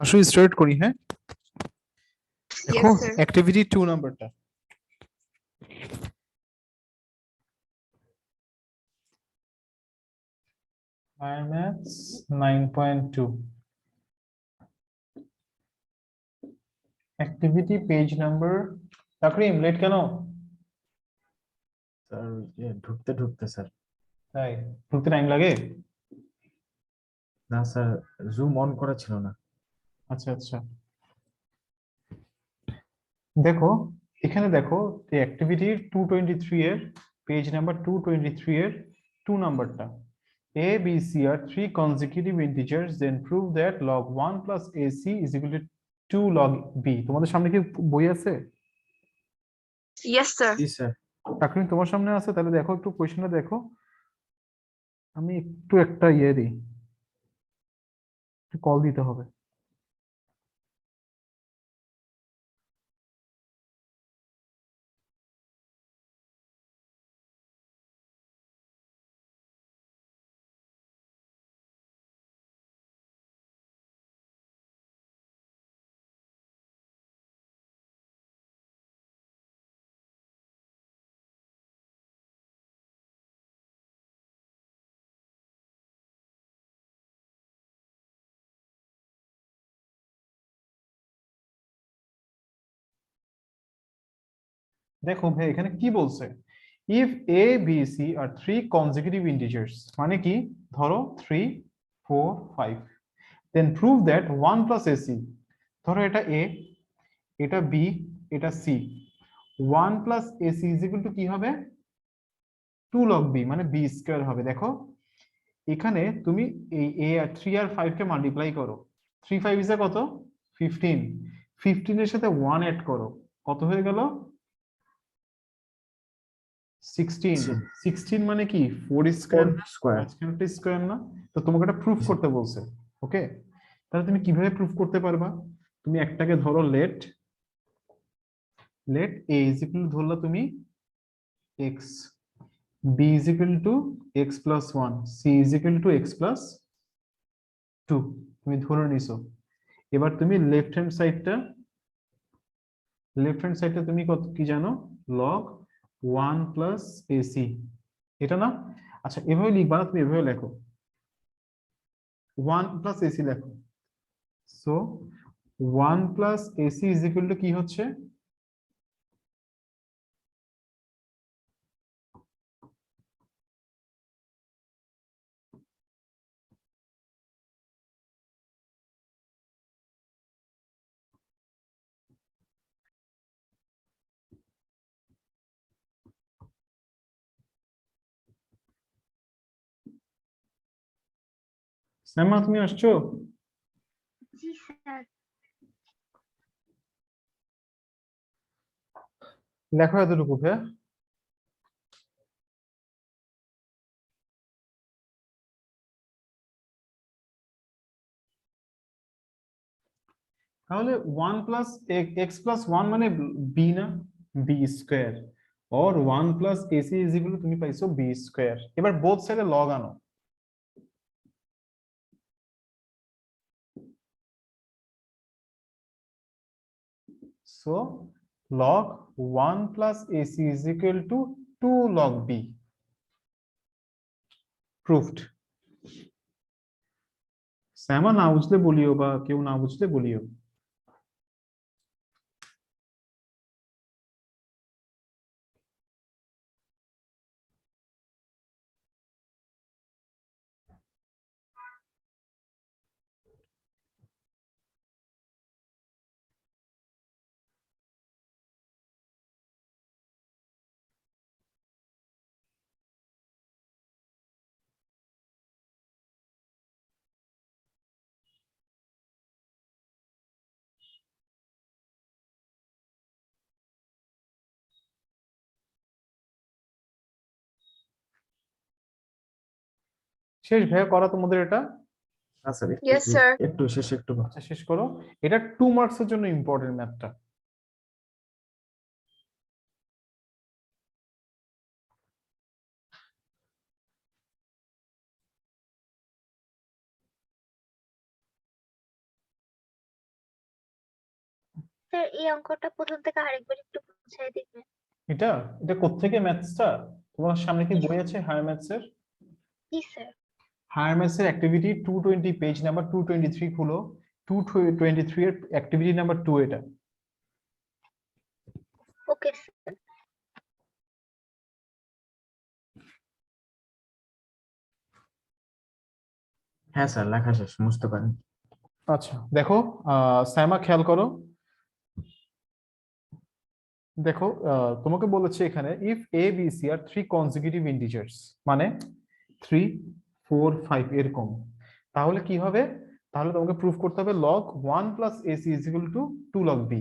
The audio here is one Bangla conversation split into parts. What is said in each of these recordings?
আসলে স্টার্ট করি। হ্যাঁ, দেখো Yes, sir. অ্যাক্টিভিটি 2 নাম্বারটা। Maths 9.2 activity page number. Takrim late কেন? স্যার ঢুকতে ঢুকতে স্যার। তাই ঢুকতে টাইম লাগে? না স্যার, জুম অন করা ছিল না। আচ্ছা আচ্ছা, দেখো এখানে দেখো অ্যাক্টিভিটি 223 এর পেজ নাম্বার 223 এর 2 নাম্বারটা। A, B, C are three consecutive integers, then prove that log 1 plus AC is equal to 2 log B। তোমাদের সামনে কি বই আছে? Yes, sir. জি স্যার। তাকরিম তোমার সামনে আছে, তাহলে দেখো একটু কোয়েশ্চেনটা দেখো। আমি একটু একটা দিই, কল দিতে হবে। দেখো ভাই এখানে কি বলছে, if A B C are three consecutive integers, মানে কি ধরো 3 4 5, then prove that 1 plus AC, ধরো এটা এ, এটা বি, এটা C, 1 plus AC is equal to কি হবে? 2 লগ বি, মানে বি স্কয়ার হবে। দেখো এখানে তুমি এই এ আর 3 আর 5 কে মাল্টিপ্লাই করো, 3 5 ইজ কত? 15, 15 এর সাথে 1 অ্যাড করো, কত হয়ে গেল? 16, 16 মানে কি 4 স্কয়ার স্কয়ার। মাঝখানটা স্কয়ার না? তো তোমাকে এটা প্রুফ করতে বলছে। ওকে, তাহলে তুমি কিভাবে প্রুফ করতে পারবা? তুমি একটাকে ধরো লেট a ইজ ইকুয়াল ধরলা তুমি x, b is equal to x plus 1, c is equal to x plus 2, তুমি ধরে নিছো। এবার তুমি লেফট হ্যান্ড সাইডটা তুমি কত কি জানো? log 1 প্লাস ac, এটা না? আচ্ছা এভাবে লিখবা না, তুমি এভাবে লেখো 1 প্লাস এসি লেখো। So 1 plus AC is equal to কি হচ্ছে? সাইমা তুমি আসছো? জি স্যার। লেখো এতটুকু। হ্যাঁ, তাহলে 1 প্লাস এক্স প্লাস 1 মানে বি না? B square, or 1 plus AC is equal to তুমি পাইছো বি স্কয়ার। এবার বোথ সাইডে লগ আনো। So log 1 plus AC is equal to 2 log B. Proved. শ্যামা না বুঝলে বলিও, বা কেউ না বুঝলে বলিও। শেষ ভাইয়া করা তোমাদের এটা? না স্যার, Yes, sir. একটু শেষে একটু। আচ্ছা শেষ করো। এটা 2 মার্কসের জন্য ইম্পর্টেন্ট ম্যাথটা। স্যার এই অঙ্কটা প্রথম থেকে আরেকবার একটু বুঝাই দিবেন। এটা এটা কোত্থেকে ম্যাথসটা? তোমার সামনে কি বই আছে হায়ার ম্যাথস এর? জি স্যার। হায়ার ম্যাথস এর অ্যাক্টিভিটি 220 পেজ নাম্বার 223 খুলো। 223 এর অ্যাক্টিভিটি নাম্বার 2 এটা। Okay sir. হ্যাঁ স্যার, লেখা শেষ, বুঝতে পারেন। আচ্ছা দেখো, সাইমা খেয়াল করো। দেখো তোমাকে বলেছে এখানে if A B C are 3 consecutive integers, মানে 3 4 5 এরকম, তাহলে কি হবে? তাহলে তোমাকে প্রুফ করতে হবে log 1 plus ac is equal to 2 log b।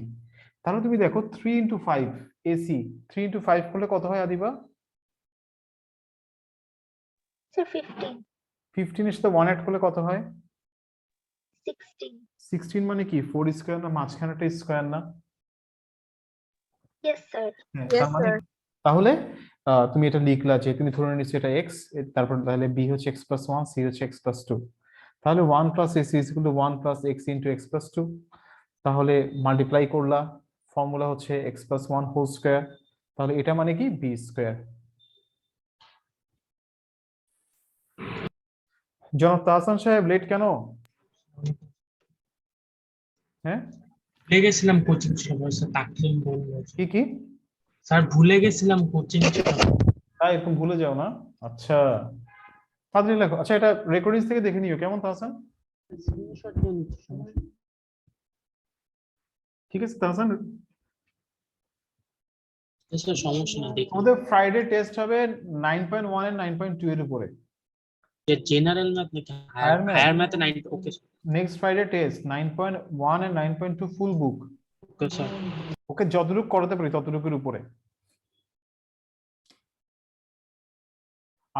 তাহলে তুমি দেখো 3 into 5 ac, 3 into 5 করলে কত হয় আদিবা? স্যার 15 15 এর সাথে 1 অ্যাড করলে কত হয়? 16 16 মানে কি 4 স্কয়ার না, মাঝখানেটা স্কয়ার না? Yes sir. হ্যাঁ, Yes, তার মানে sir. তাহলে তুমি এটা লিখলা যে তুমি ধরে নিচ্ছ এটা x, তারপর তাহলে b হচ্ছে x plus 1, c হচ্ছে x plus 2। তাহলে 1 plus ac is equal to 1 plus x into x plus 2। তাহলে মাল্টিপ্লাই করলা, ফর্মুলা হচ্ছে x plus 1 হোল স্কয়ার। তাহলে এটা মানে কি b স্কয়ার। জনাব তাহসান সাহেব লেট কেন? হ্যাঁ ভুলে গেছিলাম কোচিং সময় স্যার, তাকিয়ে বলবো। কি কি? স্যার ভুলে গেছিলাম কোচিং তাই এরকম ভুলে যাও না? আচ্ছা তাড়াতাড়ি লেখো। আচ্ছা এটা রেকর্ডিংস থেকে দেখে নিও কেমন তাহসান? স্ক্রিনশট নিয়ে নিচ্ছি, সমস্যা নেই। ঠিক আছে তাহসান। স্যার সমস্যা নেই, দেখি। আমাদের ফ্রাইডে টেস্ট হবে 9.1 এর 9.2 এর উপরে। যে জেনারেল ম্যাথ নাকি Higher math? হায়ার ম্যাথে 9? ওকে নেক্সট ফ্রাইডে টেস্ট 9.1 এর 9.2 ফুল বুক। Okay sir. ওকে যতটুকু করাতে পারি ততটুকুর উপরে।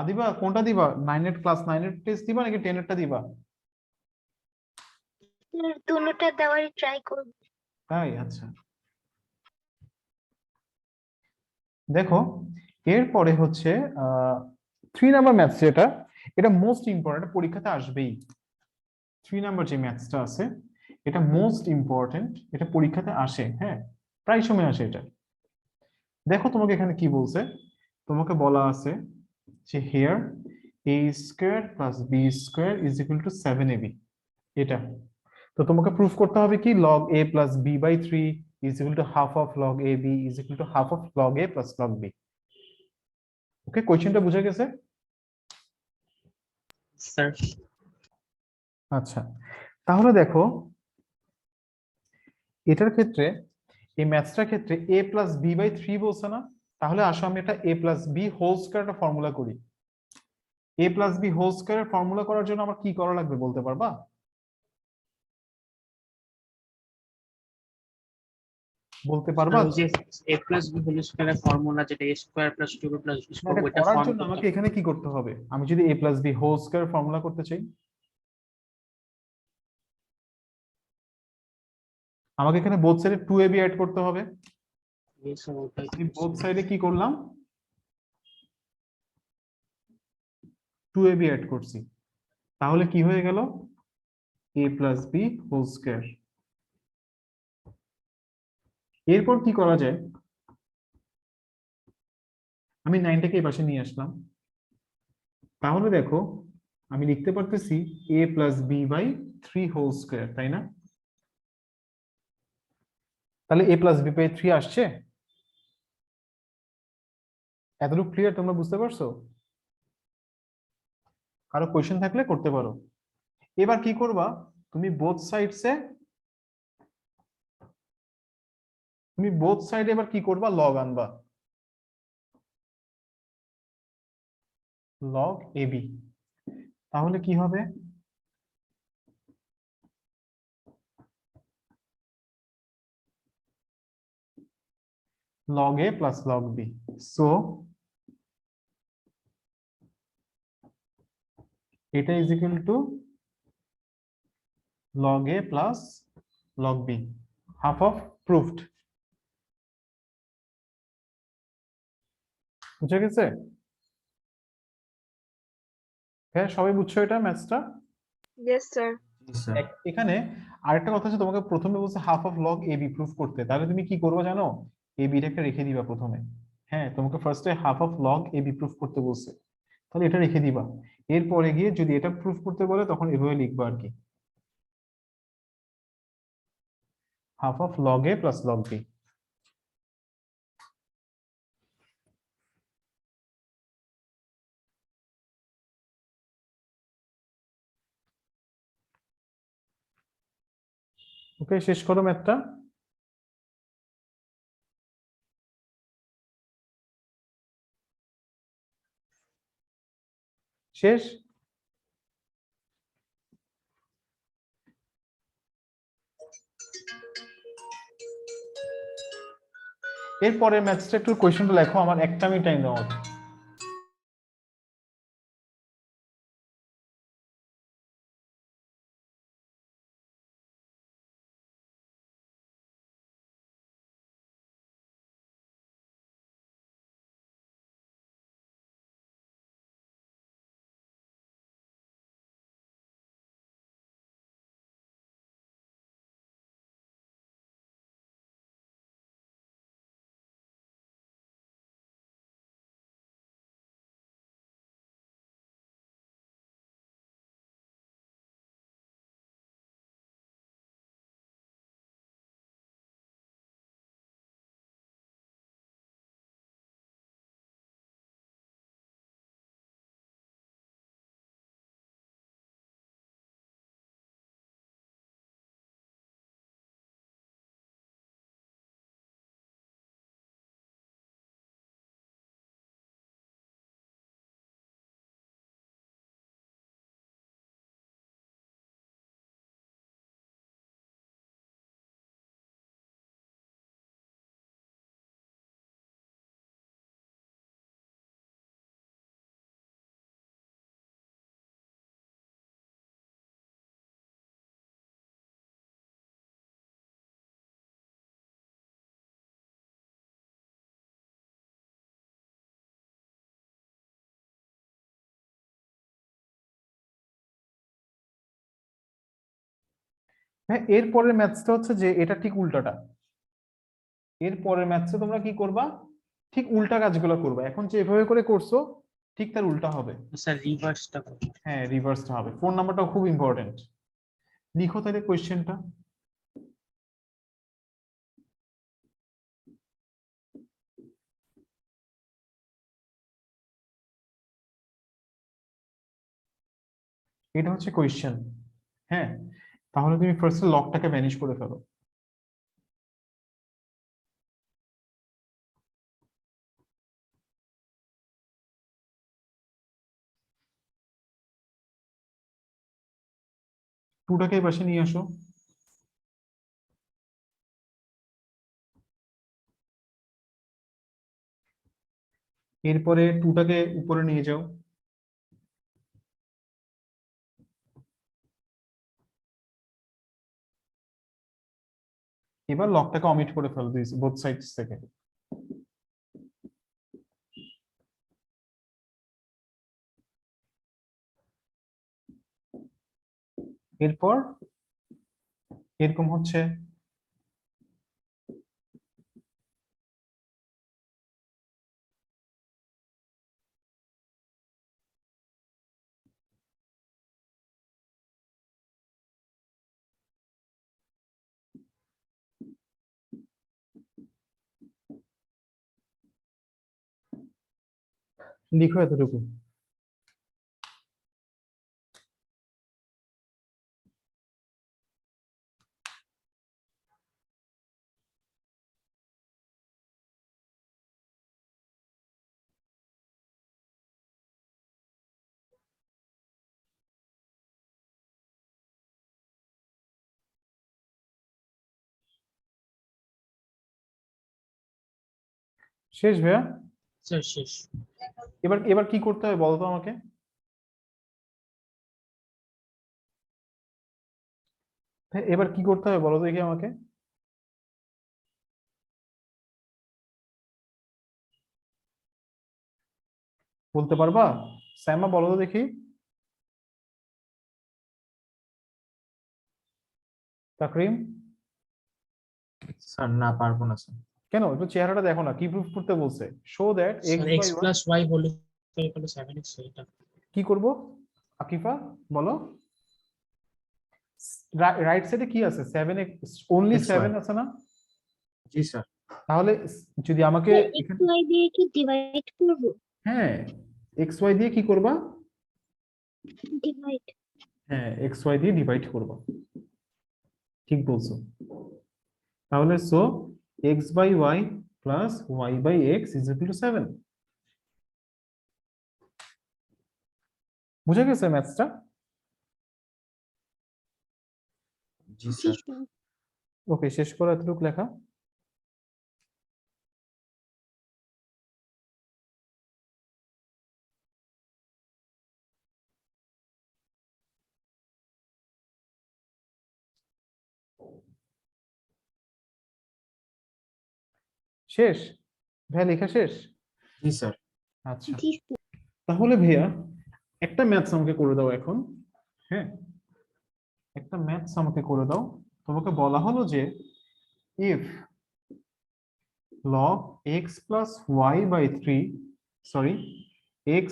আদিবা কোনটা দিবা? 9 এর ক্লাস 9 এর টেস্ট দিবা নাকি 10 এরটা দিবা? স্যার দুটোটা দেওয়ারই ট্রাই করব। তাই আচ্ছা দেখো, এরপরে হচ্ছে 3 নাম্বার ম্যাথস যেটা, এটা মোস্ট ইম্পর্টেন্ট, পরীক্ষাতে আসবেই। 3 নাম্বার যে ম্যাথসটা আছে এটা মোস্ট ইম্পর্টেন্ট, এটা পরীক্ষাতে আসে। হ্যাঁ প্রায় সময় আসে এটা। দেখো তোমাকে এখানে কি বলছে, তোমাকে বলা আছে যে here a square plus B square is equal to 7ab। এটা তো তোমাকে প্রুফ করতে হবে কি log a plus b by 3 is equal to half of log ab is equal to half of log a plus log b। ওকে কোশ্চেনটা বুঝে গেছে? স্যার আচ্ছা তাহলে দেখো এটার ক্ষেত্রে, এই ম্যাথসটার ক্ষেত্রে a plus b by 3 বলছে না? তাহলে আসো আমি একটা a plus b whole square একটা ফর্মুলা করি। a plus b হোল স্কয়ারের ফর্মুলা করার জন্য আমার কি করা লাগবে বলতে পারবা? বলতে পারবা? ওই যে a প্লাস b হোল স্কয়ারের ফর্মুলা, যেটা a square plus 2b plus b না, স্কয়ার, এটা ওইটা করার ফর্ম জন্য করতে আমাকে হবে। এখানে কি করতে হবে? আমি যদি a plus b whole square formula করতে চাই, আমাকে এখানে বোথ সাইডে 2ab অ্যাড করতে হবে। এই স্যার ওটাই আমি বোথ সাইডে কি করলাম? 2ab অ্যাড করছি। তাহলে কি হয়ে গেল? a plus b whole square. এরপর কি করা যায়? আমি 9টাকে এই পাশে নিয়ে আসলাম। তাহলে দেখো আমি লিখতে পারতেছি a plus b by 3 whole square, তাই না? তাহলে a plus b by 3 আসছে। এতটুকু ক্লিয়ার? তোমরা বুঝতে পারছো? কারো কোয়েশ্চেন থাকলে করতে পারো। এবার কি করবা? তুমি বোথ সাইডসে, তুমি বোথ সাইডে এবার কি করবা? লগ আনবা, লগ ab। তাহলে কি হবে? log a plus log b। So এটা is equal to log a plus log b, half of proved। বুঝে গেছে? হ্যাঁ সবাই বুঝছো এটা ম্যাথসটা? Yes, sir. জি স্যার। এখানে আরেকটা কথা হচ্ছে, তোমাকে প্রথমে বলছে half of log A B proof করতে, তাহলে তুমি কি করবে জানো? এ বিটাকে রেখে দিবা প্রথমে। হ্যাঁ, তোমাকে ফার্স্টে half of log A B proof করতে বলছে, তাহলে এটা রেখে দিবা। এরপরে গিয়ে যদি এটা প্রুফ করতে বলে তখন এভাবে লিখবা আর কি, half of log A plus log B. Okay, শেষ করো ম্যাথটা। শেষ। এরপরে ম্যাথসটা একটু কোয়েশ্চেনটা লেখো, আমার একটা আমি টাইম দাও আমাকে। হ্যাঁ, এরপরের ম্যাথসটা হচ্ছে যে এটা ঠিক উল্টাটা। এরপরের ম্যাথসে তোমরা কি করবা? ঠিক উল্টা কাজগুলো করবা। এখন যে এভাবে করে করছো, ঠিক তার উল্টা হবে। স্যার রিভার্সটা করবো। হ্যাঁ, রিভার্সটা হবে। ফোন নাম্বারটাও খুব ইম্পর্টেন্ট। লিখো তাহলে কোয়েশ্চেনটা। এটা হচ্ছে কোয়েশ্চেন। হ্যাঁ, তাহলে তুমি ফার্স্টে লকটাকে ম্যানেজ করে ফেলো। টুটাকে এই পাশে নিয়ে আসো। এরপরে টুটাকে উপরে নিয়ে যাও। এবার লকটাকে অমিট করে ফেলো বোথ সাইডস থেকে। এরপর এরকম হচ্ছে। লিখো এতটুকু। শেষ ভাইয়া? স্যার শেষ। এবার এবার কি করতে হবে বলো তো আমাকে। এবার কি করতে হবে বলো তো দেখি আমাকে। বলতে পারবা? সাইমা বলো তো দেখি। তাকরিম? স্যার না, পারবো না স্যার। কেন? একটু চেহারাটা দেখো না, কি প্রুফ করতে বলছে? Show that sir x x by y। Plus y হোল স্কয়ার ইকুয়াল টু 7x, এটা কি করব? আকিফা বলো। রাইট সাইডে কি আছে? 7x, অনলি XY 7 আছে না? জি স্যার। তাহলে যদি আমাকে এক্স ওয়াই দিয়ে কি ডিভাইড করব? হ্যাঁ, xy দিয়ে কি করবা? ডিভাইড। হ্যাঁ, xy দিয়ে ডিভাইড করবা, ঠিক বলছো। তাহলে so x by y plus y by x is equal two 7। বুঝে গেছে ম্যাথসটা? জি জি স্যার। স্যার। ওকে, শেষ করো এতটুকু লেখা। শেষ? ভাইয়া লেখা শেষ? জি স্যার। আচ্ছা, জি স্যার। তাহলে ভাইয়া একটা ম্যাথস আমাকে করে দাও এখন। হ্যাঁ, একটা ম্যাথস আমাকে করে দাও। তোমাকে বলা হলো যে if log x plus y by 3, sorry, x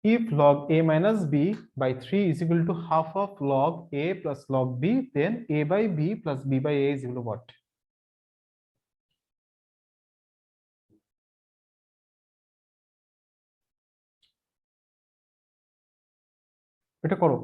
if log a minus b by 3 is equal to half of log a plus log b, then a by b plus b by a is equal to what? এটা করো।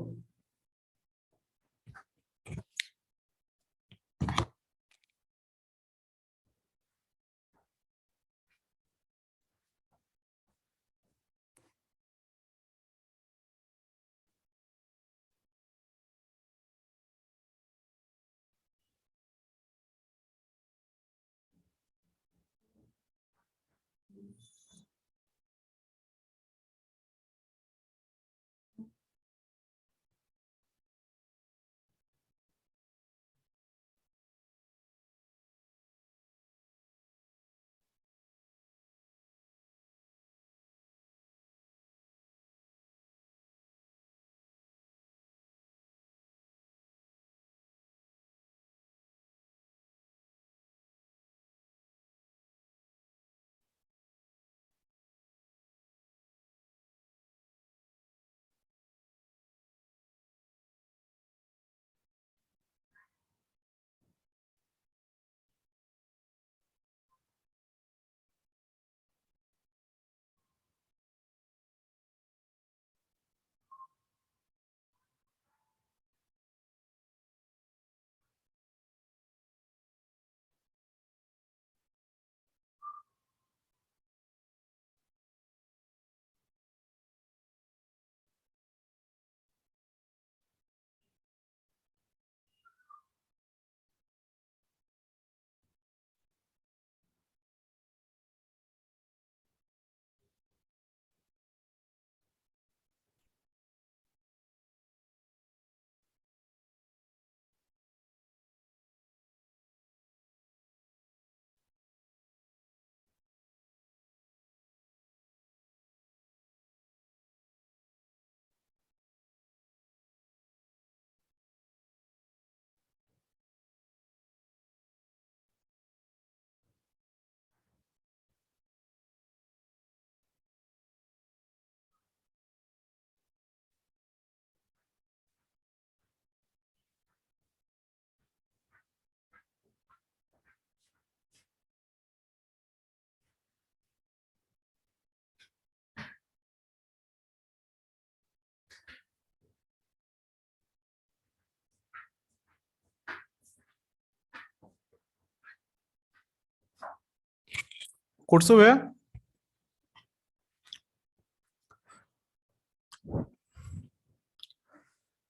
করছো ভাইয়া?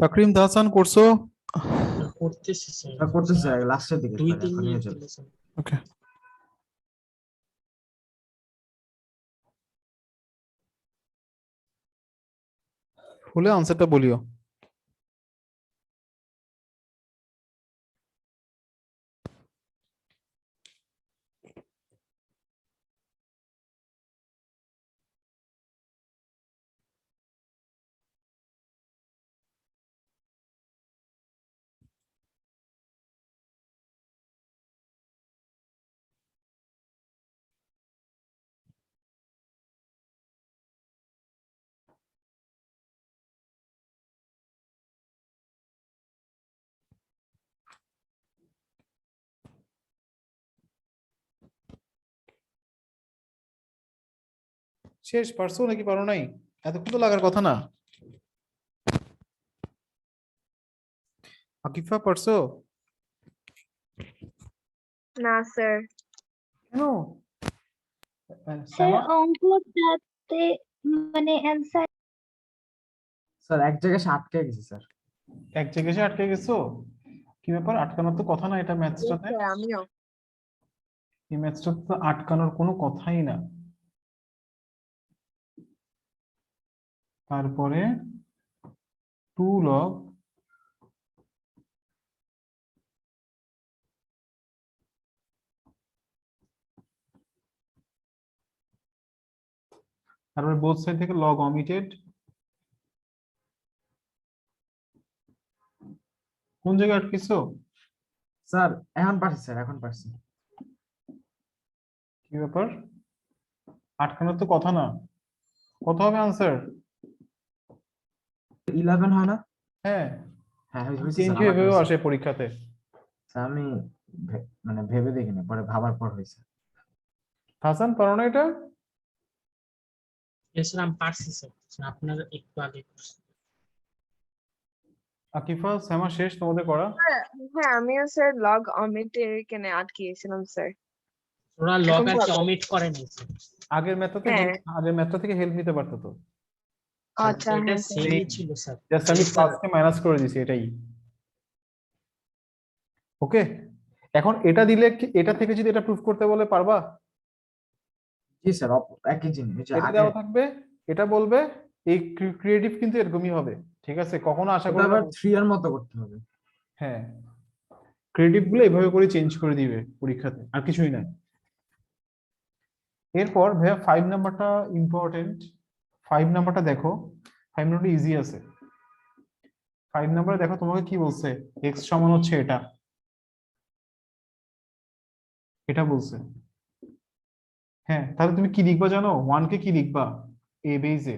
তাকরিম তাহসান করছো? করতেছি স্যার স্যার করতেছি স্যার লাস্টের দিকে দুই স্যার তিন এখনই মিনিট হয়ে যাবে। দিলে স্যার। ওকে। হলে আনসারটা বলিও। শেষ, পারছো নাকি পারো নাই? এতক্ষণ তো লাগার কথা না। আকিফা পারছো? না স্যার। কেন? স্যার শ্যামা? অঙ্কটাতে মানে অ্যান্সার স্যার এক জায়গায় এসে আটকে গেছি স্যার। এক জায়গায় এসে আটকে গেছো? কি ব্যাপার, আটকানোর তো কথা না এটা ম্যাথসটাতে। স্যার আমিও। এই ম্যাথসটাতে তো আটকানোর কোনো কথাই না। তারপরে 2 log তারপরে বোথ সাইড থেকে লগ অমিটেড। কোন জায়গায় আটকেছো? স্যার এখন পারছি স্যার, এখন পারছি। কি ব্যাপার, আটকানোর তো কথা না। কত হবে আনসার? 11 হয় না? হ্যাঁ, হ্যাঁ হয়েছে চেঞ্জ স্যার, আমার হয়েও হয়েছে। আসে পরীক্ষাতে। স্যার আমি মানে ভেবে দেখিনি, পরে ভাবার পর হয়েছে। হাসান পারো না এটা? স্যার আমি পারছি স্যার, স্যার আপনার একটু আগে করছি। আকিফা শ্যামা শেষ তোমাদের করা? হ্যাঁ আমিও স্যার লগ অমিটের কেনে আটকে গেছিলাম স্যার। ওরা এখন লগ আছে পারবো। অমিট করে নাই স্যার। আগের মেথডে হ্যাঁ। আগের মেথড থেকে হেল্প নিতে পারতো তো। আচ্ছা এটা হ্যাঁ স্যার। সেমই ছিল স্যার। জাস্ট আমি স্যার প্লাসকে মাইনাস করে দিছি এটাই। ওকে, এখন এটা দিলে এটা থেকে যদি এটা প্রুফ করতে বলে পারবা? জি স্যার, একই জিনিস ওই যে এটা আগে। দেওয়া থাকবে, এটা বলবে এই ক্রিয়েটিভ কিন্তু এরকমই হবে, ঠিক আছে? কখনো আশা ওটা করবে আবার না। 3 এর মতো করতে হবে। হ্যাঁ, ক্রিয়েটিভ গুলো এভাবে করে চেঞ্জ করে দিবে পরীক্ষাতে, আর কিছুই না। এরপর ভাইয়া 5 নাম্বারটা ইম্পর্টেন্ট। 5 নাম্বারটা দেখো, 5 নাম্বারটা ইজি আছে। 5 নাম্বারে দেখো তোমাকে কি বলছে, এক্স সমান হচ্ছে এটা, এটা বলছে। হ্যাঁ, তাহলে তুমি কি লিখবা জানো? 1 কে কি লিখবা? এ বেজে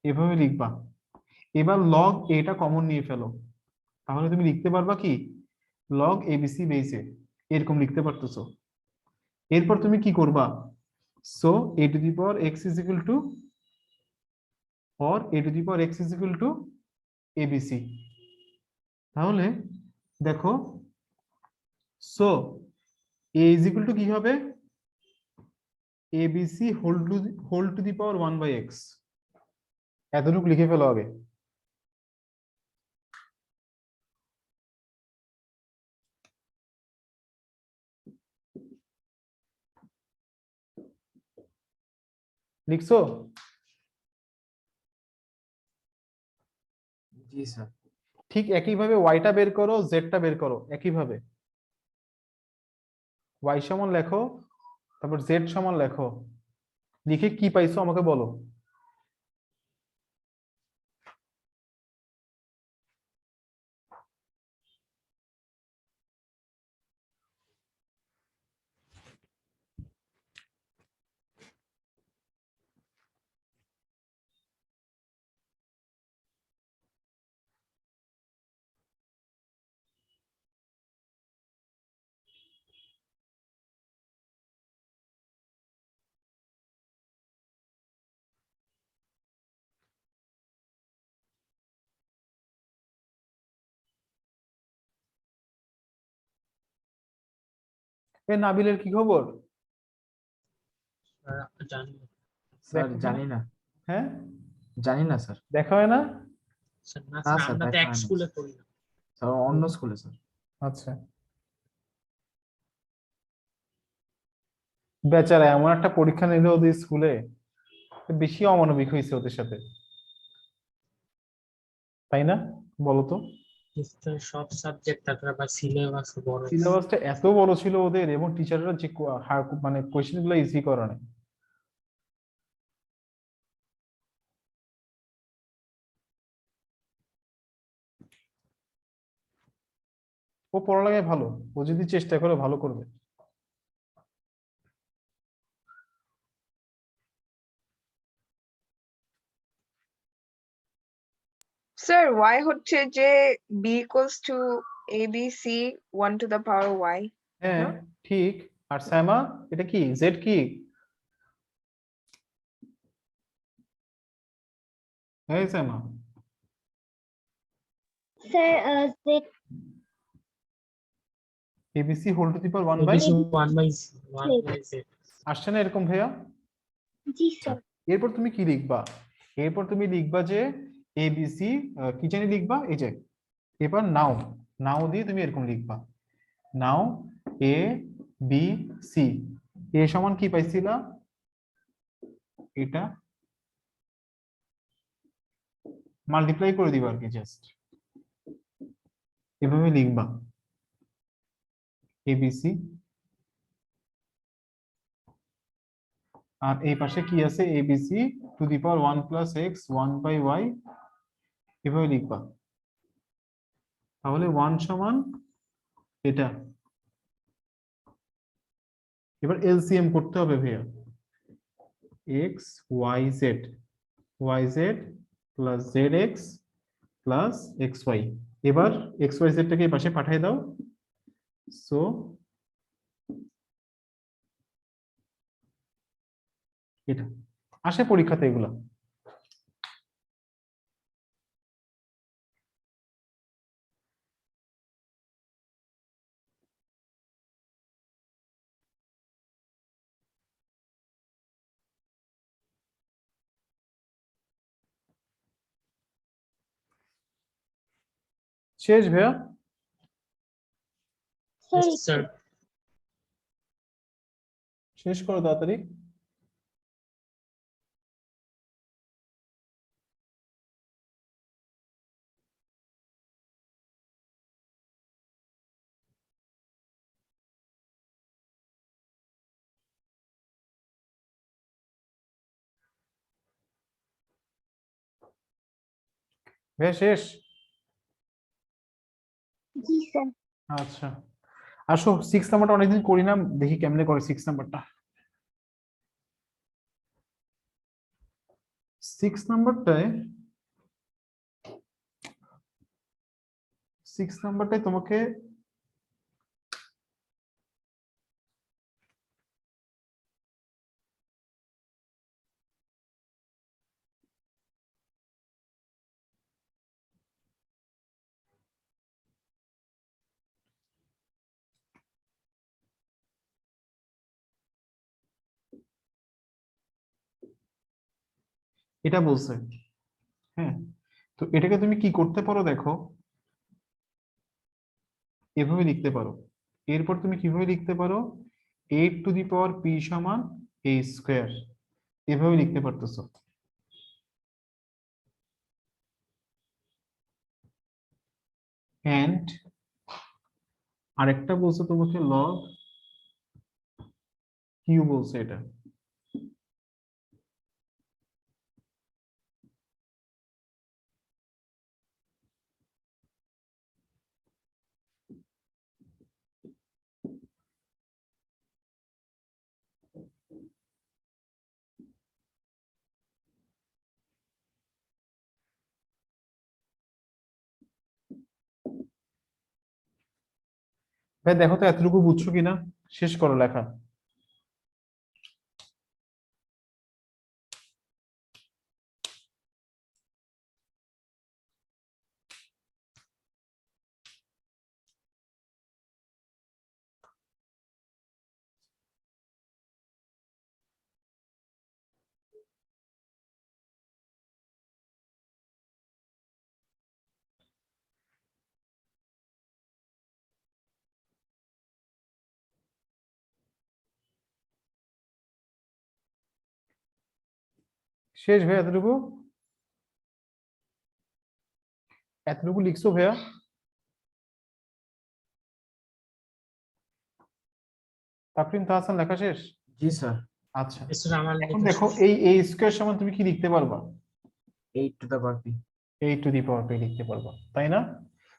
এভাবে লিখবা। এবার লগ এটা কমন নিয়ে ফেলো, তাহলে তুমি লিখতে পারবা কি, লগ এবিসি বেজে, এরকম লিখতে পারতেছো। এরপর তুমি কি করবা, so A two the power x is equal two, or a to the power x is equal to abc। তাহলে দেখো, so a is equal to কি হবে, abc whole to the power 1 by x। এতটুকু লিখে ফেলো আগে। লিখছো? জি স্যার। ঠিক একইভাবে ওয়াইটা বের করো, জেডটা বের করো একইভাবে। ওয়াই সমান লেখো, তারপর জেড সমান লেখো, লিখে কি পাইছো আমাকে বলো। এ নাবিলের কি খবর? জানি না। স্যার দেখো জানি না, হ্যাঁ, জানি না স্যার। দেখা হয় না? স্যার না না স্যার স্যার, আমরা তো এক back স্কুলে finance। পড়ি না। স্যার অন্য স্কুলে স্যার। আচ্ছা, বেচারা এমন একটা পরীক্ষা নিল ওদের স্কুলে, বেশি অমানবিক হয়েছে ওদের সাথে, তাই না? বলো তো। স্যার সব সাবজেক্ট তারপর আবার সিলেবাস বড়। সিলেবাসটা এত বড় ছিল ওদের, এবং টিচাররা যে মানে কোয়েশ্চেন গুলো ইজি করে না। ও পড়ালেখায় ভালো, ও যদি চেষ্টা করে ভালো করবে। Sir, y হচ্ছে যে b equals to abc 1 to the power y. হ্যাঁ না? ঠিক। আর শ্যামা, এটা কি জেড কি? হ্যাঁ শ্যামা, স্যার যে ABC whole to the power 1 by, ABC 1/1 z। আসছে না এরকম ভাইয়া? জি স্যার। এরপর তুমি কি লিখবা? এরপর তুমি লিখবা যে এবিসি, কি জানি লিখবা, এই যে এবার নাও, নাও দিয়ে তুমি এরকম লিখবা, নাও এ বি সি, এ সমান কি পাইছিলা, এটা মাল্টিপ্লাই করে দিবা আর কি, জাস্ট এভাবে লিখবা এবিসি, আর এই পাশে কি আছে, ABC to the power 1 plus X 1 by Y, এভাবে লিখবা। তাহলে 1 সমান এটা। এবার এলসিএম করতে হবে ভাইয়া, X Y Z, Y Z plus Z X plus X Y. এবার এক্স ওয়াই জেডটাকে এই পাশে পাঠিয়ে দাও। সো এটা আসে পরীক্ষাতে এগুলা। শেষ ভাইয়া? Sir Yes, sir. শেষ করো তাড়াতাড়ি। ভাইয়া শেষ? জি স্যার। আচ্ছা, আসো 6 নাম্বারটা অনেকদিন করি না, দেখি কেমনে করে 6 নাম্বারটা। 6 নাম্বারটায়, 6 নাম্বারটায় তোমাকে এটা বলছে, হ্যাঁ, তো এটাকে তুমি কি করতে পারো দেখো, এভাবে লিখতে পারো। এরপর তুমি কিভাবে লিখতে পারো, 8 টু দি পাওয়ার পি সমান এ স্কোয়ার, এভাবে লিখতে পারতেছো। এন্ড আরেকটা বলছে তোমাকে লগ কিউ বলছে এটা। ভাই দেখো তো এতটুকু বুঝছো কিনা, শেষ করো লেখা। শেষ ভাইয়া এতটুকু? এতটুকু লিখছো ভাইয়া? তাকরিম তাহসান লেখা শেষ? জি স্যার। আচ্ছা, স্যার আমার এখন লেখা দেখো শেষ। এই a স্কয়ার সমান তুমি কি লিখতে পারবা? 8 to the power p। 8 to the power P লিখতে পারবা, তাই না?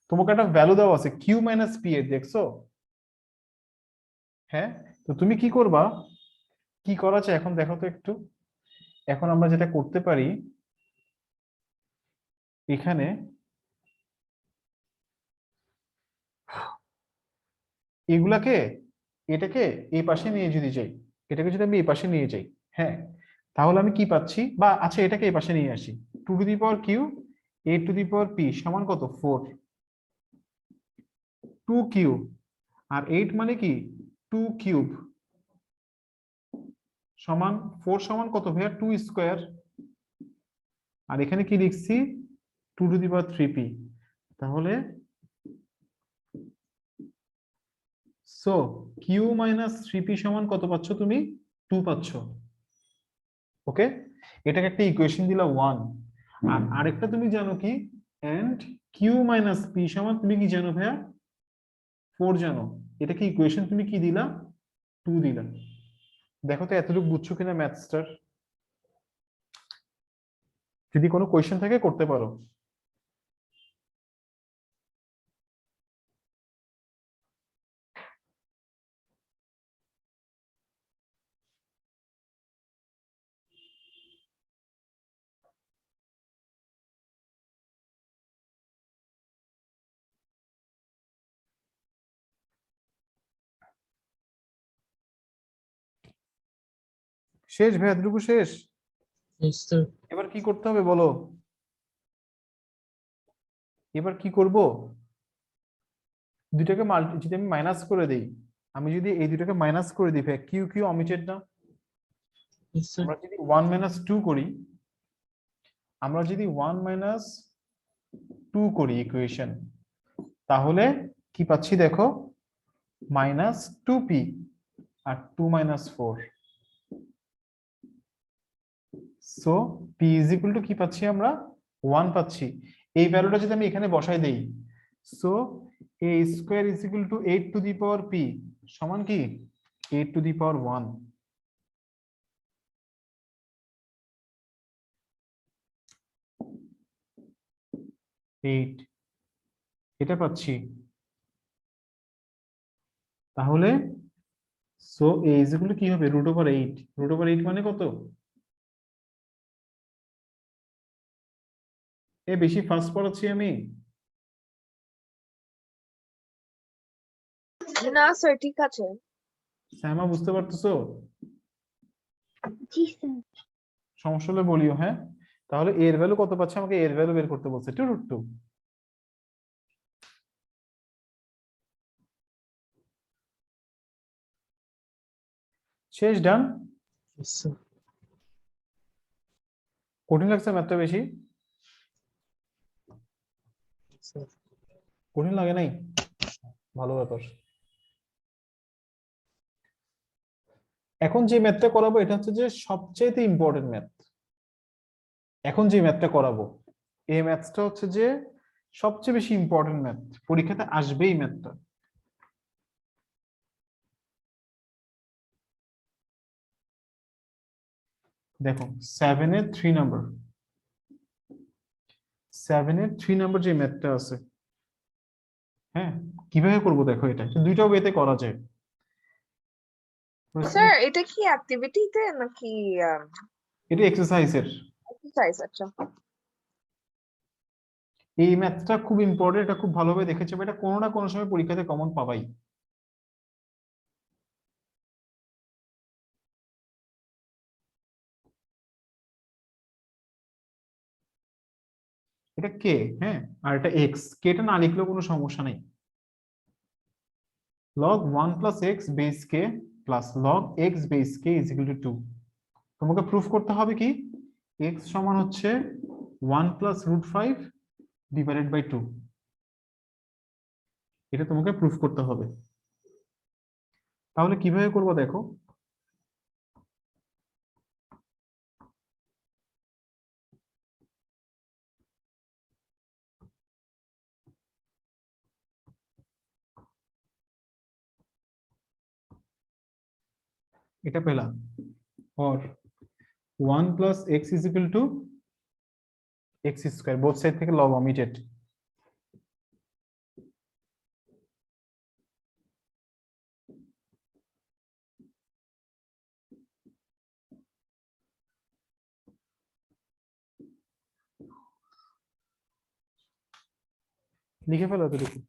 তোমাকে একটা ভ্যালু দেওয়া আছে q মাইনাস p এর, দেখছো? হ্যাঁ, তো তুমি কি করবা, কি করা যায় এখন দেখো তো একটু। এখন আমরা যেটা করতে পারি, এখানে এগুলাকে, এটাকে এই পাশে নিয়ে যদি যাই, এটাকে যদি আমি এই পাশে নিয়ে যাই, হ্যাঁ, তাহলে আমি কি পাচ্ছি, বা আচ্ছা এটাকে এই পাশে নিয়ে আসি, 2 to the power Q 8 to the power P সমান কত 4, 2 কিউব, আর 8 মানে কি 2 কিউব সমান 4 সমান কত ভাইয়া 2 স্কয়ার, আর এখানে কি লিখছি 2 টু দি পাওয়ার 3p। তাহলে সো কিউ মাইনাস 3p সমান কত পাচ্ছ তুমি, 2 পাচ্ছ। ওকে, এটাকে একটা ইকুয়েশন দিলা 1। আর আরেকটা তুমি জানো কি, এন্ড কিউ মাইনাস পি সমান তুমি কি জানো ভাইয়া 4 জানো। এটাকে ইকুয়েশন তুমি কি দিলা 2 দিলা। দেখো তো এতটুকু বুঝছো কিনা ম্যাথসটার, যদি কোনো কোয়েশ্চেন থাকে করতে পারো। শেষ ভাইয়া, এতটুকু শেষ? Yes, sir. এবার কি করতে হবে বলো, এবার কি করব, দুইটাকে যদি আমি মাইনাস করে দেই, আমি যদি এই দুটাকে মাইনাস করে দিই ভাই, কিউ কিউ অমিটেড না, Yes, sir. আমরা যদি 1 মাইনাস 2 করি, আমরা যদি 1 মাইনাস 2 করি ইকুয়েশন, তাহলে কি পাচ্ছি দেখো মাইনাস 2p আর 2 minus 4। So p is equal to কি পাচ্ছি আমরা 1 পাচ্ছি। এই ভ্যালুটা যদি আমি এখানে বসাই দেই, so a square is equal two 8 to the power p সমান কি 8 টু দি পাওয়ার 1। 8 এটা পাচ্ছি। তাহলে so a is equal to কি হবে রুট ওভার 8, রুট ওভার 8 মানে কত, এ বেশি ফাস্ট পড়াচ্ছি আমি? না স্যার ঠিক আছে। শ্যামা বুঝতে পারতেছো? জি স্যার। সমস্যা হলে বলিও, হ্যাঁ। তাহলে এর ভ্যালু কত পাচ্ছে, আমাকে এর ভ্যালু বের করতে বলছে 2 রুট 2। শেষ, ডান। Yes, sir. কঠিন লাগছে ম্যাথটা বেশি? Yes, sir. কঠিন লাগে নাই? ভালো ব্যাপার। এখন যে ম্যাথটা করাবো এটা হচ্ছে যে সবচেয়ে ইম্পর্টেন্ট ম্যাথ। এখন যে ম্যাথটা করাবো এই ম্যাথটা হচ্ছে যে সবচেয়ে বেশি ইম্পর্টেন্ট ম্যাথ, পরীক্ষাতে আসবেই ম্যাথটা। দেখো 7 এর 3 নাম্বার, 7 এর 3 নাম্বার যে ম্যাথটা আছে, হ্যাঁ, কিভাবে করব দেখো, এটা দুইটা ওয়েতে করা যায়। স্যার এটা কি অ্যাক্টিভিটিতে নাকি এটা এক্সারসাইজের। এক্সারসাইজ? আচ্ছা। এই ম্যাথটা খুব ইম্পর্টেন্ট, এটা খুব ভালোভাবে দেখেছে, এটা কোনো না কোনো সময় পরীক্ষাতে কমন পাবাই। এটা কে, হ্যাঁ, আর এটা এক্স, কেটা না লিখলেও কোনো সমস্যা নেই। log 1 plus x base k plus log x base k is equal to 2। তোমাকে প্রুফ করতে হবে কি x সমান হচ্ছে 1 plus root 5 divided by 2, এটা তোমাকে প্রুফ করতে হবে। তাহলে কিভাবে করবো দেখো, এটা পেলাম, or 1 plus x is equal to x square, both side থেকে log omitted. লিখে ফেলো এতটুকু।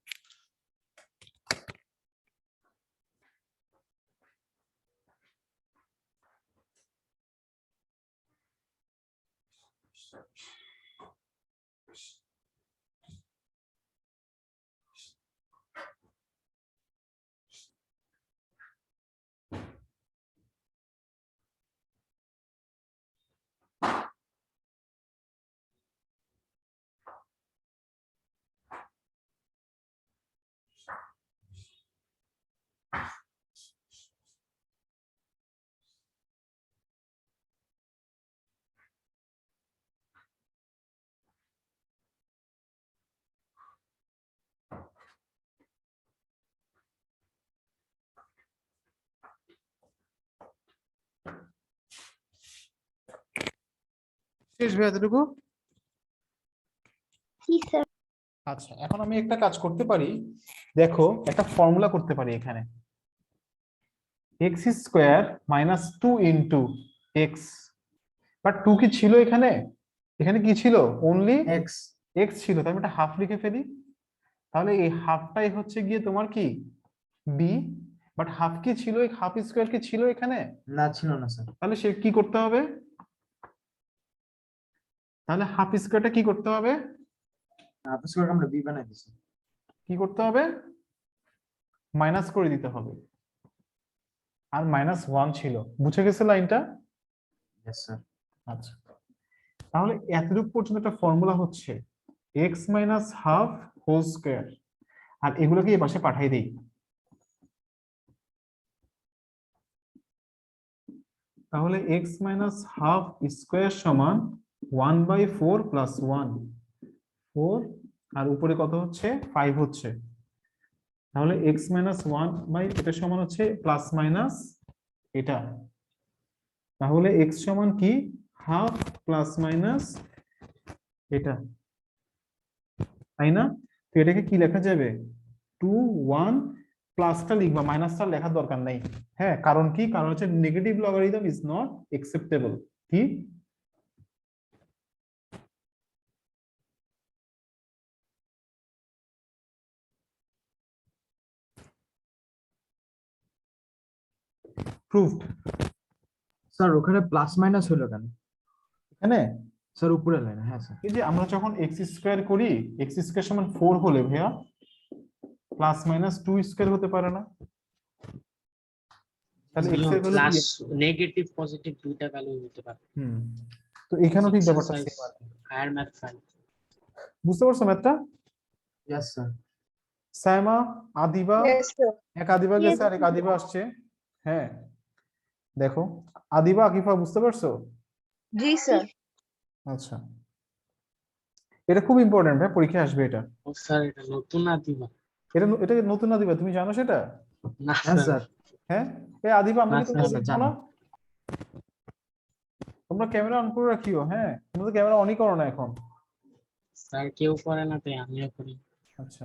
শেষ ভাই এতটুকু? জি স্যার। আচ্ছা, এখন আমি একটা কাজ করতে পারি, দেখো একটা ফর্মুলা করতে পারি এখানে, x square minus 2 into x, but 2 কি ছিল এখানে? এখানে কি ছিল? অনলি এক্স এক্স ছিল, তাই আমি একটা হাফ লিখে ফেলি। তাহলে এই হাফটাই হচ্ছে গিয়ে তোমার কি বি, বাট হাফ কি ছিল? এই হাফ স্কোয়ার কি ছিল এখানে? না, ছিল না স্যার। তাহলে সে কি করতে হবে? তাহলে হাফ স্কোয়ারটা কি করতে হবে? হাফ স্কয়ার আমরা বি বানাই দিছি। কি করতে হবে? মাইনাস করে দিতে হবে, আর -1 ছিল। বুঝে গেছে লাইনটা? Yes sir. আচ্ছা, তাহলে এতটুকু পর্যন্ত একটা ফর্মুলা হচ্ছে x minus half whole square, আর এগুলোকে এই পাশে পাঠিয়ে দিই। তাহলে x মাইনাস হাফ স্কোয়ার সমান 1/4 প্লাস 1, 4, আর উপরে কত হচ্ছে? 5 হচ্ছে। তাহলে x মাইনাস 1 বাই এটা সমান হচ্ছে প্লাস মাইনাস এটা, তাহলে x সমান কি? হাফ প্লাস মাইনাস এটা, তাই না? তো এটাকে কি লেখা যাবে? 2 1 প্লাসটা লিখবা, মাইনাসটা লেখার দরকার নাই। হ্যাঁ, কারণ কি? কারণ হচ্ছে negative logarithm is not acceptable. কি? প্রুভড। স্যার ওখানে প্লাস মাইনাস হলো কেন? এখানে স্যার উপরে লাইনে, হ্যাঁ স্যার। এই যে আমরা যখন x স্কয়ার করি, x স্কয়ার সমান 4 হলে ভাইয়া প্লাস মাইনাস 2 স্কয়ার হতে পারে না? তাহলে x এর ভ্যালু প্লাস কি? নেগেটিভ পজিটিভ দুইটা ভ্যালু হতে পারে। তো এখানেও ঠিক ব্যাপারটা সেম আর কি। Higher math file. বুঝতে পারছো ম্যাথটা? Yes sir. Saima, Adiba, Yes, sir. এক আদিবা গেছে আর এক আদিবা আসছে। হ্যাঁ, দেখো আদিবা, আকিফা, বুঝতে পারছো? Ji, sir. আচ্ছা, এটা খুব ইম্পর্টেন্ট ভাই, পরীক্ষায় আসবে এটা। ও স্যার এটা নতুন আদিবা। এটা নতুন আদিবা, তুমি জানো সেটা? না হ্যাঁ স্যার। স্যার। হ্যাঁ, এই আদিবা, আমরা না, কি তোমাকে স্যার, লিখবো জানি। না? তোমরা ক্যামেরা অন করে রাখিও। হ্যাঁ, তোমরা তো ক্যামেরা অনই করো না এখন। স্যার কেউ করে না, তাই আমিও করি। আচ্ছা,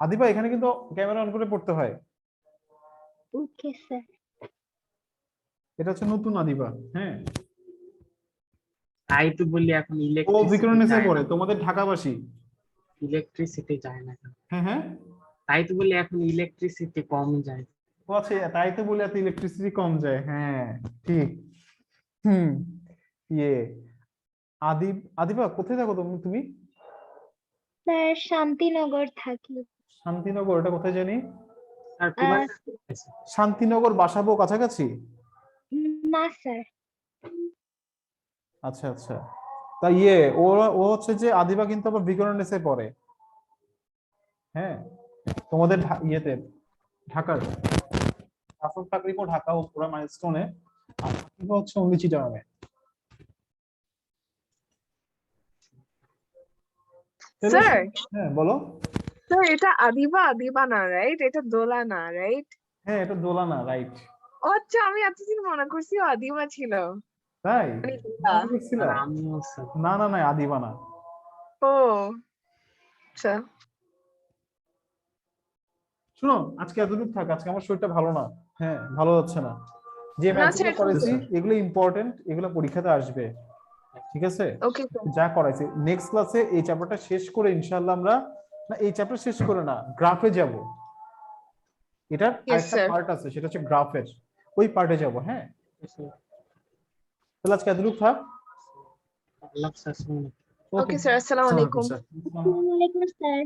আদিবা এখানে কিন্তু ক্যামেরা অন করে পড়তে হয়। Okay sir. এটা হচ্ছে নতুন আদিবা। হ্যাঁ, তাই তো বলি এখন ও বিক্রনেসে ইলেকট্রিসিটি পড়ে, তোমাদের ঢাকাবাসী। যায় না এখন। হ্যাঁ হ্যাঁ, তাই তো বলি এখন ইলেকট্রিসিটি কম যায়। ও আচ্ছা, তাই তো বলে এত ইলেকট্রিসিটি কম যায়। হ্যাঁ ঠিক। ইয়ে, আদিবা কোথায় থাকো তুমি? স্যার শান্তিনগর থাকি। শান্তিনগর, এটা কোথায় জানি? আর কুমার শান্তিনগর বাসাবো কাছাকাছি? না স্যার। আচ্ছা আচ্ছা, তা ও হচ্ছে যে আদিবা কিন্তু আবার বিকরণেসে পড়ে। হ্যাঁ, তোমাদের ইয়েতে ঢাকার আসল চাকরিও ঢাকা ও পুরা মাইলস্টোনে, আর আদিবা হচ্ছে অনলি চিটাগাংয়ে। Sir, হ্যাঁ বলো। sir, এটা আদিবা না, right? এটা দোলা না, right? হ্যাঁ এটা দোলানা, রাইট। ও আচ্ছা, আমি এতদিন মনে করছি আদিমা ছিল। তাই মানে মনে করছিলা? আর আমিও স্যার না না না, আদিবা না। ও আচ্ছা, শুনো আজকে এতটুকু থাক, আজকে আমার শরীরটা ভালো না। হ্যাঁ ভালো যাচ্ছে না। যে না, ম্যাথগুলো স্যার, করেছি ঠিক আছে। এগুলো ইম্পর্টেন্ট, এগুলো পরীক্ষাতে আসবে, ঠিক আছে? Okay sir. যা করাইছি নেক্সট ক্লাসে এই চ্যাপ্টারটা শেষ করে ইনশাআল্লাহ আমরা, না এই চ্যাপ্টার শেষ করে না, গ্রাফে যাব। এটার আরেকটা sir. পার্ট আছে, সেটা হচ্ছে গ্রাফের, ওই পার্টে যাব। হ্যাঁ তাহলে আজকে এতটুকু থাক। আল্লাহ হাফেজ। ওকে স্যার, আসসালামু আলাইকুম। আসসালামু আলাইকুম স্যার।